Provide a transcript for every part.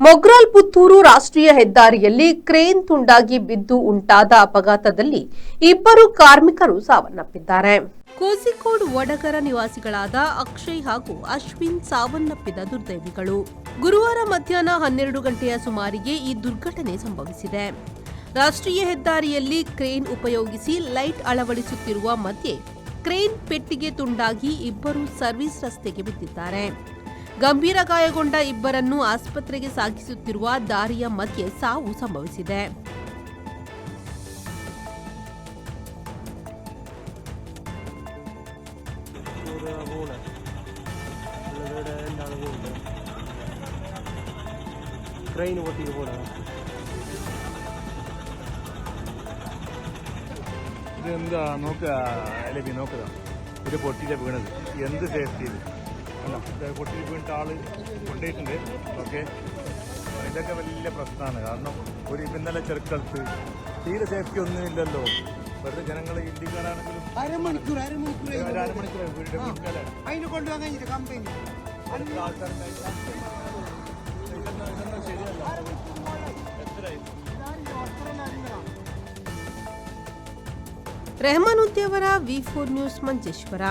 ಮೊಗ್ರಾಲ್ ಪುತ್ತೂರು ರಾಷ್ಟ್ರೀಯ ಹೆದ್ದಾರಿಯಲ್ಲಿ ಕ್ರೇನ್ ತುಂಡಾಗಿ ಬಿದ್ದು ಉಂಟಾದ ಅಪಘಾತದಲ್ಲಿ ಇಬ್ಬರು ಕಾರ್ಮಿಕರು ಸಾವನ್ನಪ್ಪಿದ್ದಾರೆ. ಕೋಸಿಕೋಡ್ ವಡಗರ ನಿವಾಸಿಗಳಾದ ಅಕ್ಷಯ್ ಹಾಗೂ ಅಶ್ವಿನ್ ಸಾವನ್ನಪ್ಪಿದ ದುರ್ದೈವಿಗಳು. ಗುರುವಾರ ಮಧ್ಯಾಹ್ನ 12 ಗಂಟೆಯ ಸುಮಾರಿಗೆ ಈ ದುರ್ಘಟನೆ ಸಂಭವಿಸಿದೆ. ರಾಷ್ಟ್ರೀಯ ಹೆದ್ದಾರಿಯಲ್ಲಿ ಕ್ರೇನ್ ಉಪಯೋಗಿಸಿ ಲೈಟ್ ಅಳವಡಿಸುತ್ತಿರುವ ಮಧ್ಯೆ ಕ್ರೇನ್ ಪೆಟ್ಟಿಗೆ ತುಂಡಾಗಿ ಇಬ್ಬರು ಸರ್ವಿಸ್ ರಸ್ತೆಗೆ ಬಿದ್ದಿದ್ದಾರೆ. ಗಂಭೀರ ಗಾಯಗೊಂಡ ಇಬ್ಬರನ್ನು ಆಸ್ಪತ್ರೆಗೆ ಸಾಗಿಸುತ್ತಿರುವ ದಾರಿಯ ಮಧ್ಯೆ ಸಾವು ಸಂಭವಿಸಿದೆ. ഇതെന്താ നോക്കുക ഇത് പൊട്ടിയിലെ വീണത് എന്ത് സേഫ്റ്റി ഇത് അല്ല പൊട്ടിയിൽ വീണിട്ട് ആള് കൊണ്ടുപോയിട്ടുണ്ട്. ഓക്കെ, ഇതൊക്കെ വലിയ പ്രശ്നമാണ്. കാരണം ഒരു ഇന്നലെ ചെറുക്കടുത്ത് തീരെ സേഫ്റ്റി ഒന്നുമില്ലല്ലോ. വെറുതെ ജനങ്ങൾ ഇന്ത്യക്കാരാണെങ്കിലും അരമണിക്കൂർ അതിന് കൊണ്ടുപോകാൻ കഴിഞ്ഞിട്ട് കമ്പനി ರೆಹಮಾನ್ ಉದ್ಯವರ V4 ನ್ಯೂಸ್ ಮಂಜೇಶ್ವರ.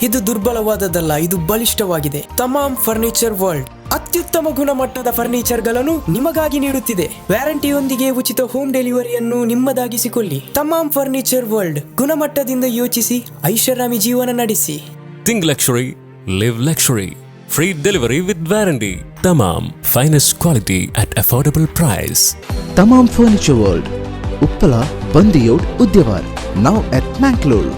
ಇದು ದುರ್ಬಲವಾದದ್ದಲ್ಲ, ಇದು ಬಲಿಷ್ಠವಾಗಿದೆ. ತಮಾಮ್ ಫರ್ನಿಚರ್ ವರ್ಲ್ಡ್ ಅತ್ಯುತ್ತಮ ಗುಣಮಟ್ಟದ ಫರ್ನಿಚರ್ಗಳನ್ನು ನಿಮಗಾಗಿ ನೀಡುತ್ತಿದೆ. ವ್ಯಾರಂಟಿಯೊಂದಿಗೆ ಉಚಿತ ಹೋಮ್ ಡೆಲಿವರಿಯನ್ನು ನಿಮ್ಮದಾಗಿಸಿಕೊಳ್ಳಿ. ತಮಾಮ್ ಫರ್ನಿಚರ್ ವರ್ಲ್ಡ್, ಗುಣಮಟ್ಟದಿಂದ ಯೋಚಿಸಿ, ಐಷಾರಾಮಿ ಜೀವನ ನಡೆಸಿ. Think luxury, live luxury. Free delivery with warranty. Tamam, finest quality at affordable price. Tamam Furniture World, Uppala, Bandiyod, Udyavar. Now at Mangalore.